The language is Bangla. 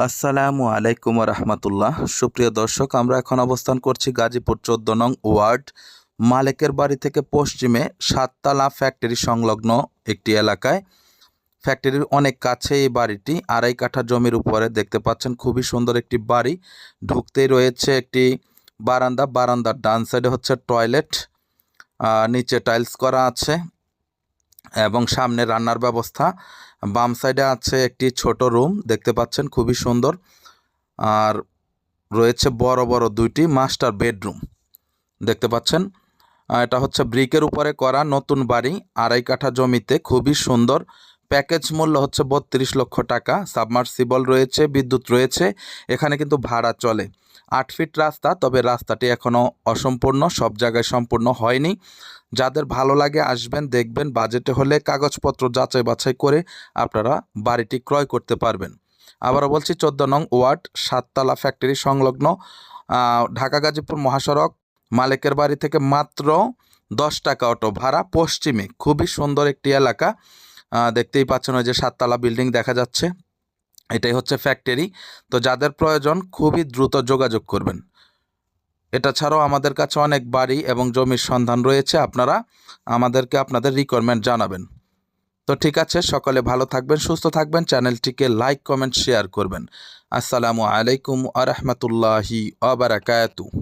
আসসালামু আলাইকুম রহমতুল্লাহ। সুপ্রিয় দর্শক, আমরা এখন অবস্থান করছি গাজীপুর 14 নং ওয়ার্ড মালেকের বাড়ি থেকে পশ্চিমে সাততলা ফ্যাক্টরি সংলগ্ন একটি এলাকায়। ফ্যাক্টরির অনেক কাছে এই বাড়িটি, 2.5 কাঠা জমির উপরে দেখতে পাচ্ছেন। খুবই সুন্দর একটি বাড়ি। ঢুকতেই রয়েছে একটি বারান্দা, বারান্দার ডান সাইডে হচ্ছে টয়লেট, নিচে টাইলস করা আছে এবং সামনে রান্নার ব্যবস্থা। বাম সাইডে আছে একটি ছোট রুম দেখতে পাচ্ছেন, খুবই সুন্দর। আর রয়েছে বড় বড় 2টি মাস্টার বেডরুম দেখতে পাচ্ছেন। এটা হচ্ছে ব্রিকের উপরে করা নতুন বাড়ি, 2.5 কাঠা জমিতে, খুবই সুন্দর। প্যাকেজ মূল্য হচ্ছে 32 লক্ষ টাকা। সাবমার্সিবল রয়েছে, বিদ্যুৎ রয়েছে। এখানে কিন্তু ভাড়া চলে। 8 ফিট রাস্তা, তবে রাস্তাটি এখনও অসম্পূর্ণ, সব জায়গায় সম্পূর্ণ হয়নি। যাদের ভালো লাগে আসবেন, দেখবেন। বাজেটে হলে কাগজপত্র যাচাই বাছাই করে আপনারা বাড়িটি ক্রয় করতে পারবেন। আবারও বলছি, 14 নং ওয়ার্ড, সাততলা ফ্যাক্টরি সংলগ্ন, ঢাকা গাজীপুর মহাসড়ক। মালিকের বাড়ি থেকে মাত্র 10 টাকা অটো ভাড়া, পশ্চিমে। খুবই সুন্দর একটি এলাকা। দেখতেই পাচ্ছেন, ওই যে 7তলা বিল্ডিং দেখা যাচ্ছে, এটাই হচ্ছে ফ্যাক্টরি। তো যাদের প্রয়োজন খুবই দ্রুত যোগাযোগ করবেন। এটা ছাড়াও আমাদের কাছে অনেক বাড়ি এবং জমির সন্ধান রয়েছে, আপনারা আমাদেরকে আপনাদের রিকোয়ারমেন্ট জানাবেন। তো ঠিক আছে, সকলে ভালো থাকবেন, সুস্থ থাকবেন। চ্যানেলটিকে লাইক, কমেন্ট, শেয়ার করবেন। আসসালামু আলাইকুম আ রহমতুল্লাহি আ বারাকাতুহু।